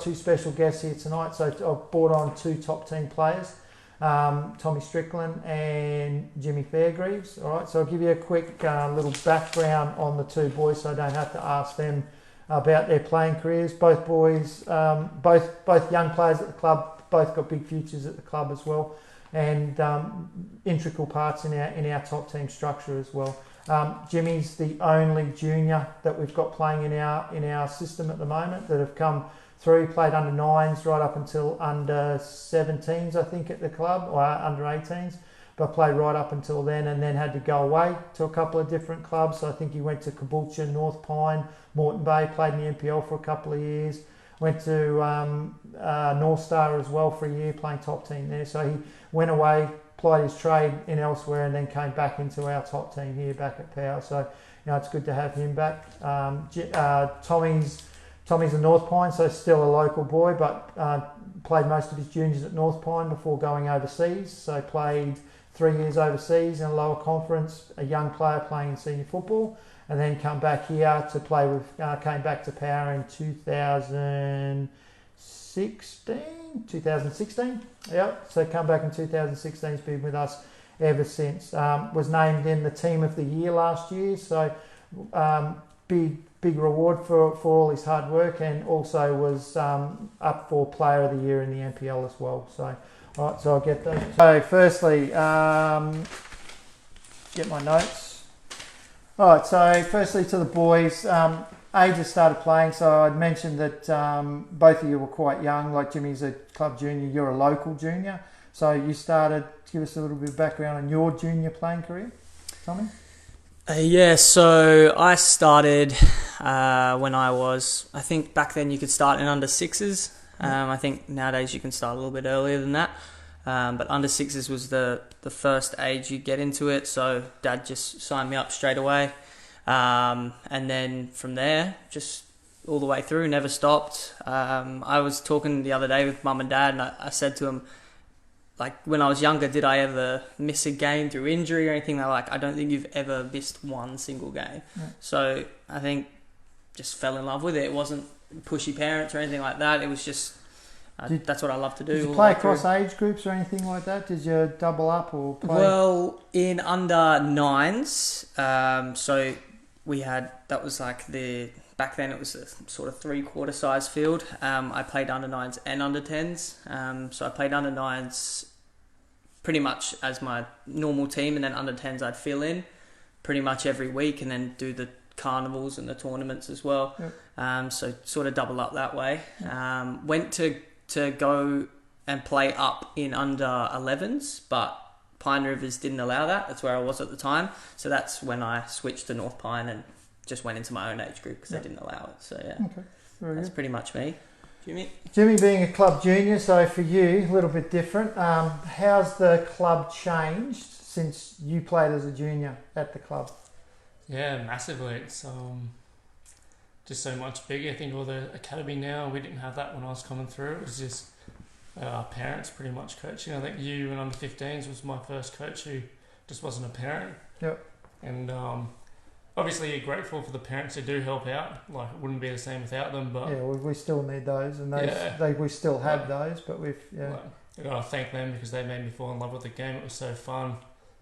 two special guests here tonight. So I've brought on two top team players, Tommy Strickland and Jimmy Fairgrieve. All right, so I'll give you a quick little background on the two boys, so I don't have to ask them about their playing careers. Both boys, both young players at the club, both got big futures at the club as well, and integral parts in our top team structure as well. Jimmy's the only junior that we've got playing in our system at the moment that have come through. Played under 9s right up until under 17s, I think, at the club, or under 18s, but played right up until then, and then had to go away to a couple of different clubs. So I think he went to Caboolture, North Pine, Moreton Bay, played in the NPL for a couple of years. Went to North Star as well for a year, playing top team there. So he went away, plied his trade in elsewhere, and then came back into our top team here back at Power. So, it's good to have him back. Tommy's a North Pine, so still a local boy, but played most of his juniors at North Pine before going overseas. So played 3 years overseas in a lower conference, a young player playing in senior football, and then come back here to play with, came back to Power in 2016. Yep, so come back in 2016, he's been with us ever since. Was named in the Team of the Year last year, so big reward for all his hard work, and also was up for Player of the Year in the NPL as well. So, all right, so I'll get those. So firstly, get my notes. All right, so firstly to the boys, ages started playing. So I'd mentioned that both of you were quite young. Like Jimmy's a club junior, you're a local junior. So you started, give us a little bit of background on your junior playing career, Tommy? So I started when I think back then you could start in under 6s. I think nowadays you can start a little bit earlier than that. But under 6s was the first age you get into it. So Dad just signed me up straight away. And then from there, just all the way through, never stopped. I was talking the other day with Mum and Dad, and I said to them, like, when I was younger, did I ever miss a game through injury or anything? They're like, I don't think you've ever missed one single game. Yeah. So I think just fell in love with it. It wasn't pushy parents or anything like that. It was just, that's what I love to do. Did you play across age groups or anything like that? Did you double up or play? Well, in under 9s, so we had, that was like back then it was a sort of 3/4 size field. I played under 9s and under 10s. So I played under 9s pretty much as my normal team, and then under 10s I'd fill in pretty much every week, and then do the carnivals and the tournaments as well. Yep. So sort of double up that way. Yep. Went to go and play up in under 11s, but Pine Rivers didn't allow that. That's where I was at the time. So that's when I switched to North Pine and just went into my own age group because they didn't allow it. So yeah, okay. That's pretty much me. Jimmy being a club junior, so for you, a little bit different. How's the club changed since you played as a junior at the club? Yeah, massively. It's just so much bigger. I think all the academy now, we didn't have that when I was coming through. It was just our parents pretty much coaching. I think you and under 15s was my first coach who just wasn't a parent. Yep. And obviously you're grateful for the parents who do help out. Like, it wouldn't be the same without them. But yeah, we still need those, and we still have those. But we've I gotta thank them because they made me fall in love with the game. It was so fun.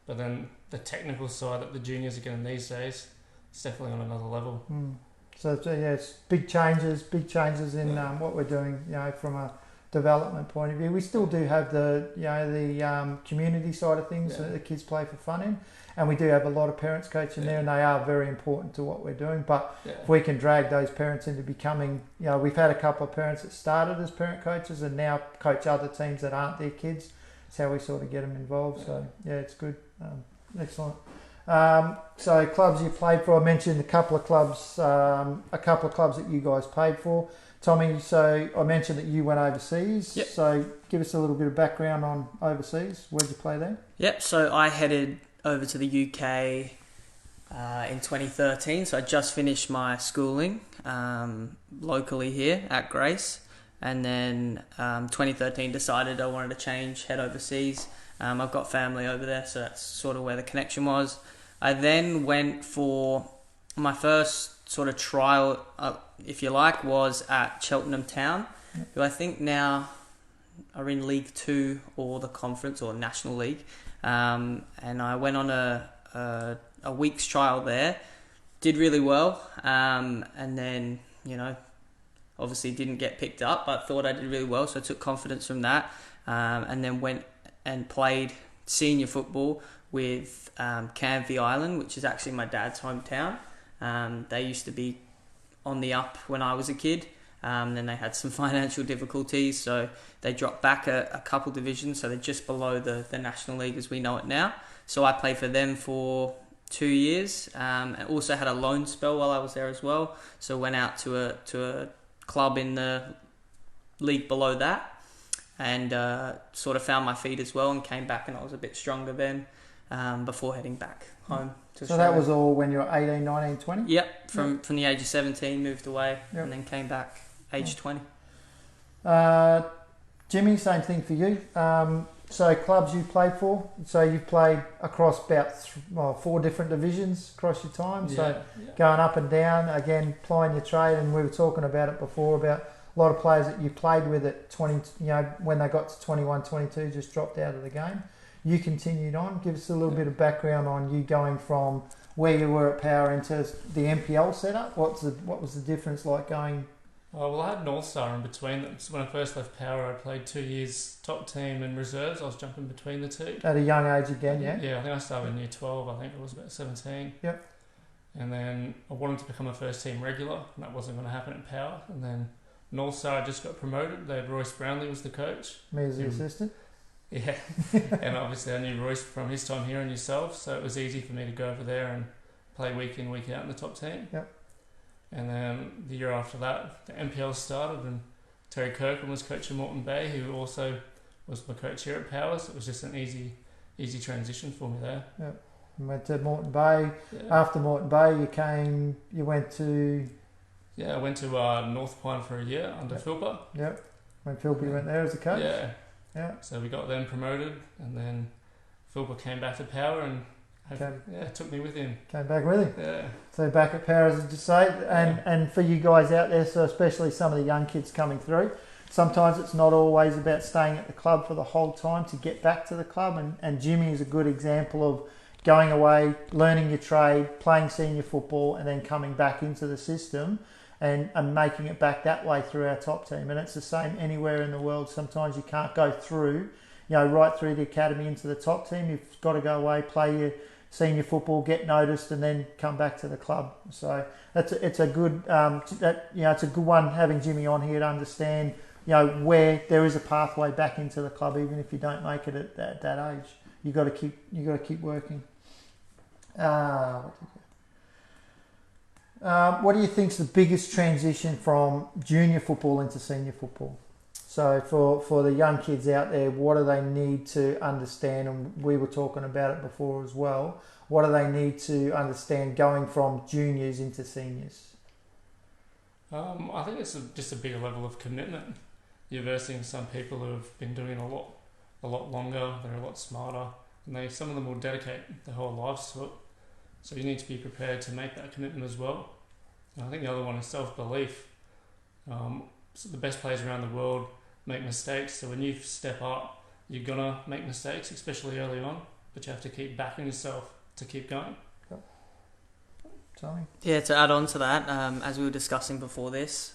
But then the technical side that the juniors are getting these days, it's definitely on another level. So it's big changes in what we're doing. From a development point of view, we still do have the community side of things that the kids play for fun in, and we do have a lot of parents coaching there, and they are very important to what we're doing. But if we can drag those parents into becoming, we've had a couple of parents that started as parent coaches and now coach other teams that aren't their kids. It's how we sort of get them involved. So it's good. Excellent. So clubs you played for, I mentioned a couple of clubs that you guys played for. Tommy, so I mentioned that you went overseas. Yep. So give us a little bit of background on overseas. Where'd you play there? Yep, so I headed over to the UK in 2013. So I just finished my schooling locally here at Grace. And then 2013 decided I wanted to head overseas. I've got family over there, so that's sort of where the connection was. I then went for my first sort of trial, if you like, was at Cheltenham Town. who I think now are in League 2 or the Conference or National League. And I went on a week's trial there, did really well, and then, obviously didn't get picked up, but thought I did really well, so I took confidence from that, and then went and played senior football with Canvey Island, which is actually my dad's hometown. They used to be on the up when I was a kid. Then they had some financial difficulties, so they dropped back a couple divisions, so they're just below the National League as we know it now. So I played for them for 2 years, and also had a loan spell while I was there as well. So went out to a club in the league below that, and sort of found my feet as well, and came back, and I was a bit stronger then, before heading back home to Australia. So that was all when you were 18, 19, 20? Yep, from the age of 17, moved away, and then came back age 20. Jimmy, same thing for you. So clubs you played for, so you've played across about 4 different divisions across your time, so going up and down, again, plying your trade, and we were talking about it before, about a lot of players that you played with at 20, when they got to 21, 22, just dropped out of the game. You continued on. Give us a little bit of background on you going from where you were at Power into the NPL setup. What was the difference like going? Well, I had North Star in between them. So when I first left Power, I played 2 years top team and reserves. I was jumping between the two. At a young age again, yeah? Yeah, I think I started in year 12. I think I was about 17. Yep. And then I wanted to become a first team regular, and that wasn't going to happen at Power. And then North Star just got promoted. Royce Brownlee was the coach. Me as the assistant. Yeah. And obviously I knew Royce from his time here and yourself, so it was easy for me to go over there and play week in, week out in the top team. Yep. And then the year after that, the NPL started, and Terry Kirkland was coaching Moreton Bay, who also was my coach here at Power, so it was just an easy transition for me there. Yep. You went to Moreton Bay. Yeah. After Moreton Bay, you went to... Yeah, I went to North Pine for a year under Philpa. Yep. When Philpa went there as a coach. Yeah. Yeah. So we got them promoted, and then Philpa came back to Power and took me with him. Came back with him. Yeah. So back at Power, as you just say, and for you guys out there, so especially some of the young kids coming through, sometimes it's not always about staying at the club for the whole time to get back to the club, and Jimmy is a good example of going away, learning your trade, playing senior football, and then coming back into the system and making it back that way through our top team. And it's the same anywhere in the world. Sometimes you can't go through, right through the academy into the top team. You've got to go away, play your senior football, get noticed, and then come back to the club. So it's a good it's a good one having Jimmy on here to understand where there is a pathway back into the club, even if you don't make it at that age. You got to keep working. What do you think is the biggest transition from junior football into senior football? So for the young kids out there, what do they need to understand? And we were talking about it before as well. What do they need to understand going from juniors into seniors? I think it's just a bigger level of commitment. You're versing some people who have been doing a lot longer. They're a lot smarter, and some of them will dedicate their whole lives to it. So you need to be prepared to make that commitment as well. And I think the other one is self-belief. So the best players around the world make mistakes. So when you step up, you're gonna make mistakes, especially early on. But you have to keep backing yourself to keep going. Tommy? Yeah, to add on to that, as we were discussing before this,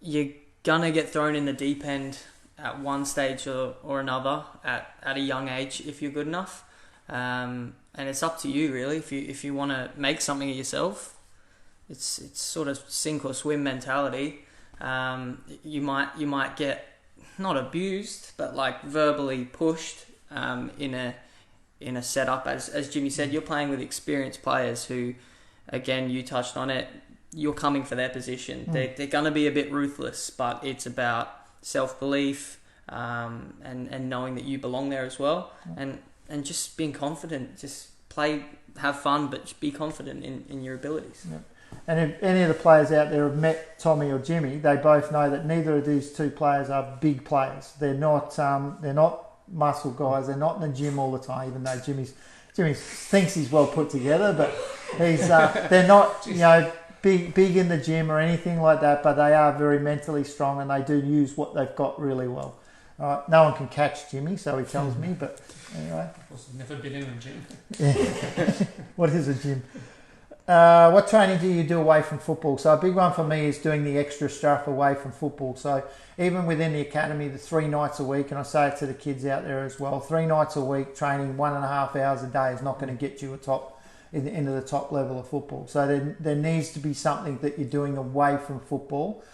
you're gonna get thrown in the deep end at one stage or another at a young age if you're good enough. And it's up to you really. If you want to make something of yourself, it's sort of sink or swim mentality. You might get not abused, but like verbally pushed in a setup. As Jimmy said, you're playing with experienced players who, again, you touched on it. You're coming for their position. They're going to be a bit ruthless, but it's about self-belief and knowing that you belong there as well. And just being confident, just play, have fun, but just be confident in your abilities. Yeah. And if any of the players out there have met Tommy or Jimmy, they both know that neither of these two players are big players. They're not muscle guys. They're not in the gym all the time, even though Jimmy thinks he's well put together, but he's they're not big in the gym or anything like that, but they are very mentally strong and they do use what they've got really well. All right, no one can catch Jimmy, so he tells me, but anyway. I've never been in a gym. Yeah. What is a gym? What training do you do away from football? So a big one for me is doing the extra stuff away from football. So even within the academy, the 3 nights a week, and I say it to the kids out there as well, 3 nights a week training 1.5 hours a day is not going to get you into the top level of football. So there needs to be something that you're doing away from football.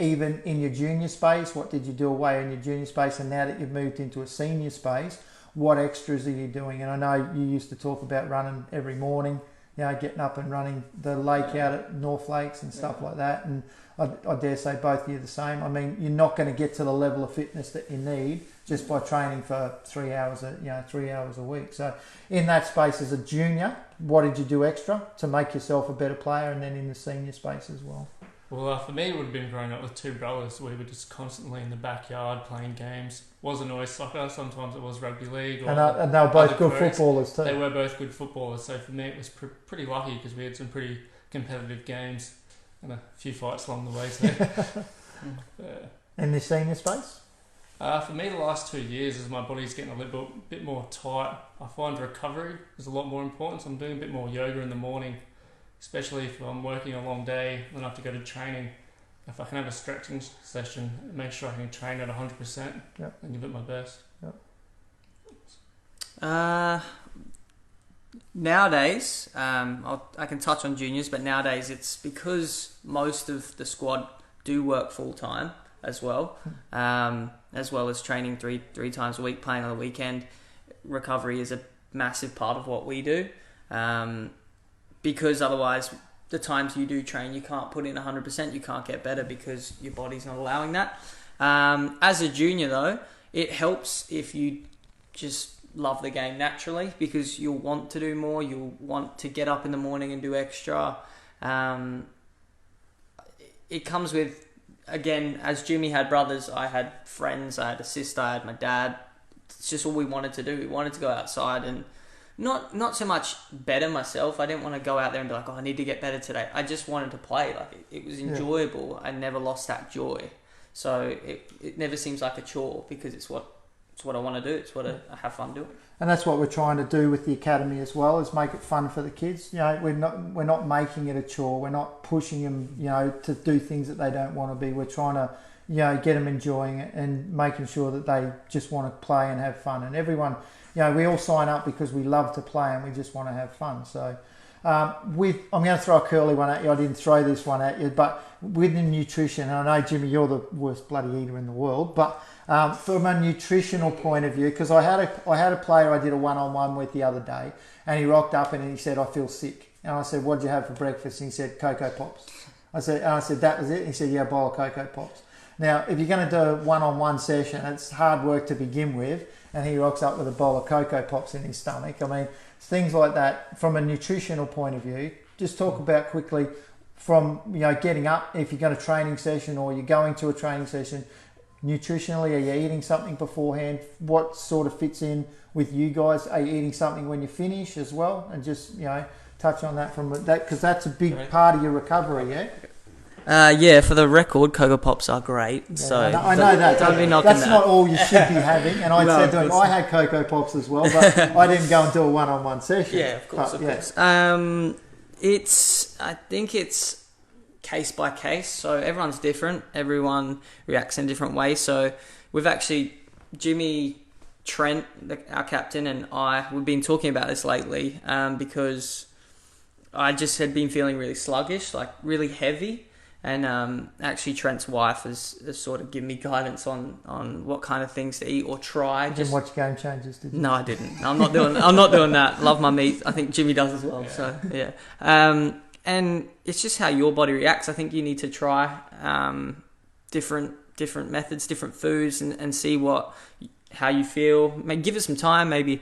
Even in your junior space, what did you do away in your junior space? And now that you've moved into a senior space, what extras are you doing? And I know you used to talk about running every morning, getting up and running the lake out at North Lakes and stuff like that. And I dare say both of you are the same. I mean, you're not going to get to the level of fitness that you need just by training for 3 hours, 3 hours a week. So in that space as a junior, what did you do extra to make yourself a better player? And then in the senior space as well. Well, for me, it would have been growing up with 2 brothers. We were just constantly in the backyard playing games. Wasn't always soccer. Sometimes it was rugby league. Or and they were both good footballers too. They were both good footballers. So for me, it was pretty lucky because we had some pretty competitive games and a few fights along the way. So, in the senior space? For me, the last 2 years, as my body's getting a little bit more tight, I find recovery is a lot more important. So I'm doing a bit more yoga in the morning. Especially if I'm working a long day and I have to go to training. If I can have a stretching session, make sure I can train at 100% and give it my best. Nowadays, I can touch on juniors, but nowadays it's because most of the squad do work full time as well as training three times a week, playing on the weekend. Recovery is a massive part of what we do. Because otherwise, the times you do train, you can't put in 100%, you can't get better because your body's not allowing that. As a junior, though, it helps if you just love the game naturally because you'll want to do more, you'll want to get up in the morning and do extra. It comes with, again, as Jimmy had brothers, I had friends, I had a sister, I had my dad. It's just all we wanted to do. We wanted to go outside and not so much better myself. I didn't want to go out there and be like, I need to get better today. I just wanted to play. Like it was enjoyable. I never lost that joy. So it never seems like a chore because it's what I want to do. It's what I have fun doing. And that's what we're trying to do with the academy as well, is make it fun for the kids. We're not making it a chore. We're not pushing them, to do things that they don't want to be. We're trying to, get them enjoying it and making sure that they just want to play and have fun. And everyone, we all sign up because we love to play and we just want to have fun. So I'm going to throw a curly one at you. I didn't throw this one at you, but with the nutrition, and I know, Jimmy, you're the worst bloody eater in the world, but from a nutritional point of view, because I had a player I did a one-on-one with the other day, and he rocked up and he said, I feel sick. And I said, what'd you have for breakfast? And he said, Cocoa Pops. I said, that was it? And he said, yeah, a bowl of Cocoa Pops. Now, if you're going to do a one-on-one session, it's hard work to begin with, and he rocks up with a bowl of Cocoa Pops in his stomach. I mean, things like that from a nutritional point of view. Just talk about quickly from, getting up, if you're going to a training session or you're going to a training session, nutritionally, are you eating something beforehand? What sort of fits in with you guys? Are you eating something when you finish as well? And just, touch on that because that's a big part of your recovery, yeah? For the record, Cocoa Pops are great. Yeah, so I know that. Don't be knocking that's that. not all you should be having. And I said to him, I had Cocoa Pops as well, but I didn't go and do a one-on-one session. Yeah, of course. I think it's case by case. So everyone's different. Everyone reacts in a different way. So we've actually, Jimmy, Trent, our captain, and we've been talking about this lately because I just had been feeling really sluggish, like really heavy. And actually Trent's wife has sort of given me guidance on what kind of things to eat or try. You didn't watch Game Changers, did you? No, I didn't. I'm not doing that. Love my meat. I think Jimmy does as well. Yeah. So yeah. And it's just how your body reacts. I think you need to try different methods, different foods, and see how you feel. Maybe give it some time, maybe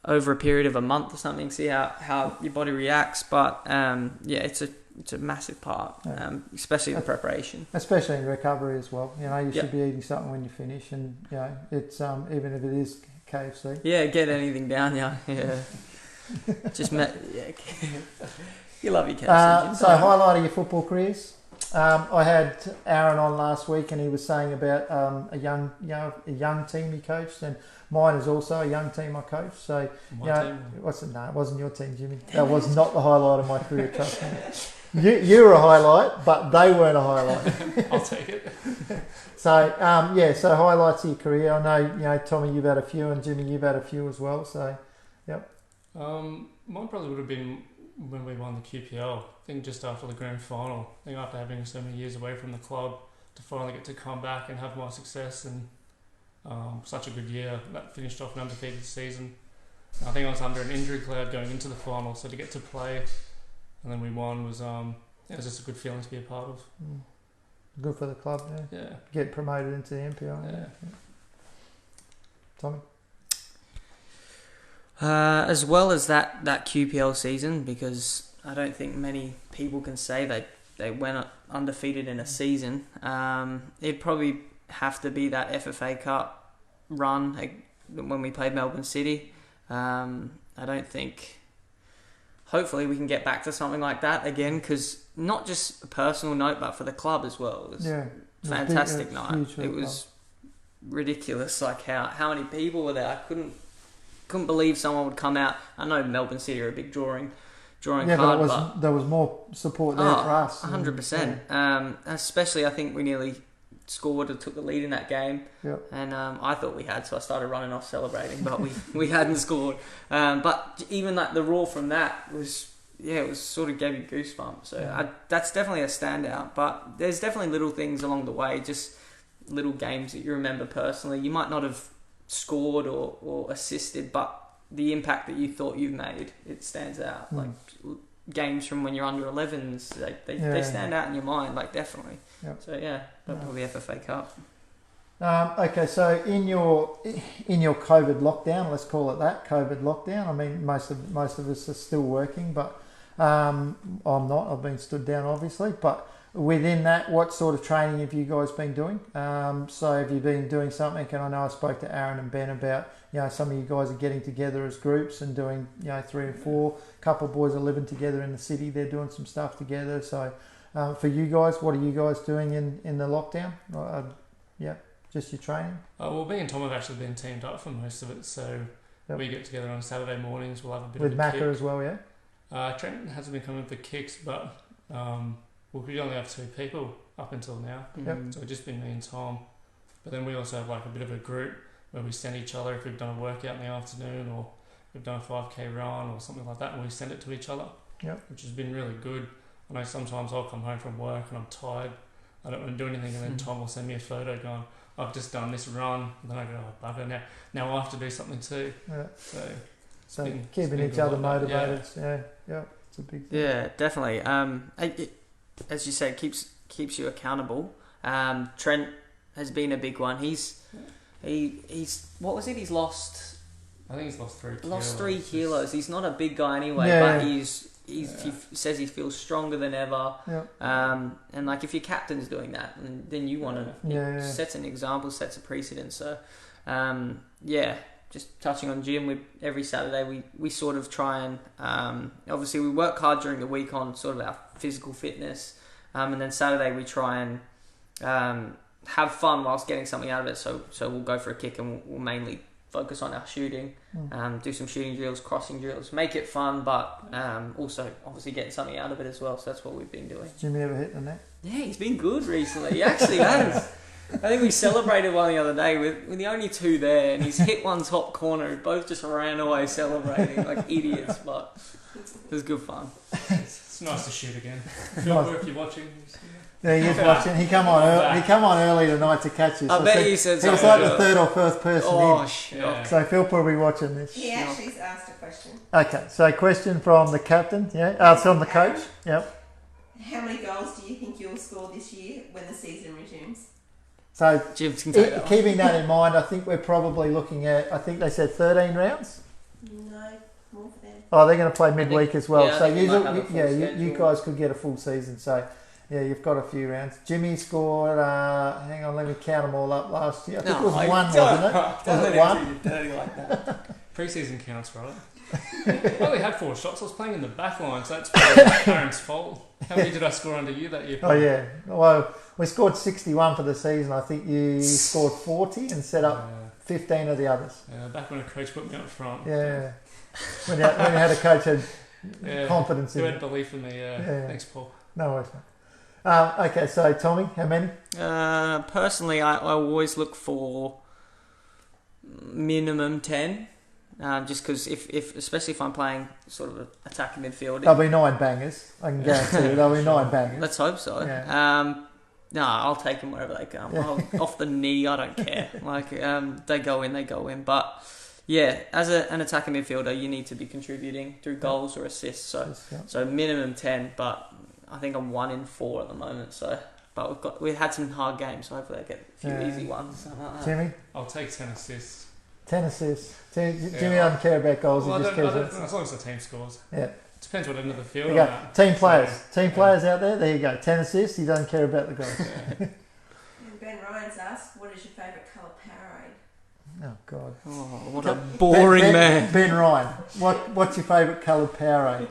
over a period of a month or something. See how your body reacts. But it's a massive part, especially in preparation. Especially in recovery as well. You should be eating something when you finish, and it's even if it is KFC. Yeah, get anything down, yeah. Just You love your captains. So highlight of your football careers. I had Aaron on last week, and he was saying about a young team he coached, and mine is also a young team I coached. So Team. No, it wasn't your team, Jimmy. That was not the highlight of my career. Trust me. You were a highlight, but they weren't a highlight. I'll take it. So so highlights of your career. I know Tommy, you've had a few, and Jimmy, you've had a few as well. So mine probably would have been when we won the QPL. I think just after the grand final. I think after having so many years away from the club, to finally get to come back and have my success, and such a good year. That finished off an undefeated season. I think I was under an injury cloud going into the final, so to get to play and then we won was it was just a good feeling to be a part of. Good for the club. Yeah. Get promoted into the NPL. Yeah. Tommy. As well as that QPL season, because I don't think many people can say they went undefeated in a season. It'd probably have to be that FFA Cup run when we played Melbourne City. I don't think... Hopefully we can get back to something like that again, because not just a personal note, but for the club as well. It was a fantastic night. It was ridiculous, like how many people were there. I couldn't believe someone would come out. I know Melbourne City are a big drawing card, but there was more support there for us. 100%. Especially, I think we nearly scored or took the lead in that game. Yep. And I thought we had, so I started running off celebrating, but we hadn't scored. But even like the roar from that was, it was sort of gave you goosebumps. So that's definitely a standout. But there's definitely little things along the way, just little games that you remember personally. You might not have scored or assisted, but the impact that you thought you made, it stands out. Like games from when you're under 11s, they stand out in your mind, like definitely. Yep. So probably FFA Cup. Okay, so in your COVID lockdown, let's call it that, COVID lockdown. I mean, most of us are still working, but I'm not. I've been stood down, obviously. But within that, what sort of training have you guys been doing? So have you been doing something? And I know I spoke to Aaron and Ben about, some of you guys are getting together as groups and doing, 3 or 4. A couple of boys are living together in the city. They're doing some stuff together. So for you guys, what are you guys doing in the lockdown? Just your training? Well, me and Tom have actually been teamed up for most of it. So we get together on Saturday mornings. We'll have a bit with of a Macca kick. as well, yeah? Trent hasn't been coming for kicks, but we only have 2 people up until now. Yep. So it's just been me and Tom. But then we also have like a bit of a group where we send each other if we've done a workout in the afternoon or we've done a 5k run or something like that, and we send it to each other, which has been really good. I know sometimes I'll come home from work and I'm tired, I don't want to do anything, and then Tom will send me a photo going, I've just done this run, and then I go, oh bugger, now I have to do something too. So keeping each other motivated, it's a big thing. Yeah, definitely. As you say, keeps you accountable. Trent has been a big one. He's what was it? He's lost. I think he's lost 3 kilos. Lost 3 kilos. He's not a big guy anyway, but he says he feels stronger than ever. And like if your captain's doing that, then you want to sets an example, sets a precedent. So just touching on gym, every Saturday we sort of try and obviously we work hard during the week on sort of our physical fitness, and then Saturday we try and have fun whilst getting something out of it. So we'll go for a kick and we'll mainly focus on our shooting, do some shooting drills, crossing drills, make it fun, but also obviously getting something out of it as well. So that's what we've been doing. Jimmy ever hit the net? Yeah, he's been good recently. He actually has. I think we celebrated one the other day with the only 2 there, and he's hit one top corner. We both just ran away celebrating like idiots, but it was good fun. It's nice to shoot again. Phil, if you're watching. Yeah, he is watching. He come on early tonight to catch us. I bet you said something. He was like the 3rd or 4th person in. Shit. So Phil probably watching this. He actually asked a question. Okay, so question from the captain, from the coach. Yep. How many goals do you think you'll score this year when the season resumes? So Jim can take that keeping that in mind, I think we're probably looking at, I think they said 13 rounds? No, more for them. Oh, they're going to play midweek as well. So you guys could get a full season. So you've got a few rounds. Jimmy scored, hang on, let me count them all up last year. I think it was 1, wasn't it? Was it 1? Pre-season counts, right? I only had 4 shots. I was playing in the back line, so that's probably Aaron's fault. How many did I score under you that year? Oh yeah. Well, we scored 61 for the season. I think you scored 40 and set up 15 of the others. Yeah, back when a coach put me up front. Yeah. When you had a coach who had confidence in you. you. Had belief in me. Thanks, Paul. No worries, mate. Okay, so Tommy, how many? Personally, I always look for minimum 10. Just because if especially if I'm playing sort of an attacking midfield, There'll be 9 bangers. I can guarantee you. There'll be 9 bangers. Let's hope so. Yeah. No, I'll take them wherever they come. Off the knee, I don't care. Like they go in, they go in. But yeah, as an attacking midfielder, you need to be contributing through goals or assists. So minimum 10. But I think I'm 1 in 4 at the moment. So, but we've had some hard games. So hopefully I get a few easy ones. Something like that. Jimmy, I'll take 10 assists. 10 assists. Jimmy doesn't care about goals. Well, he just cares about as long as the team scores. Yeah. Depends what end of the field. There you go. Team players. Team players out there. There you go. 10 assists. He doesn't care about the goals. And Ben Ryan's asked, what is your favourite colour Powerade? Oh God. Oh, what a boring man. Ben Ryan. What's your favourite coloured Powerade?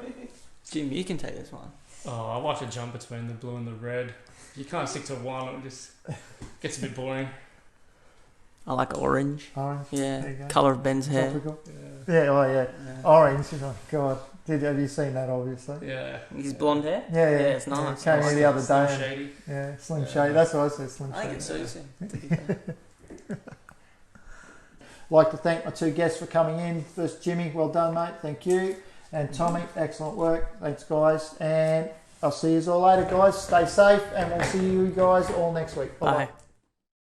Jim, you can take this one. Oh, I like to jump between the blue and the red. You can't stick to one; it just gets a bit boring. I like orange. Orange. Yeah. There you go. Colour of Ben's hair. Topical. Yeah. Orange. Oh God. Have you seen that? Obviously. Yeah. His blonde hair. Yeah. It's nice. Came here the other Slim day. Shady. Yeah, Slim Shady. That's what I said. Slim I Shady. think it suits him. Like to thank my 2 guests for coming in. First, Jimmy, well done, mate. Thank you. And Tommy, excellent work. Thanks, guys. And I'll see you all later, guys. Stay safe, and we'll see you guys all next week. Bye-bye. Bye.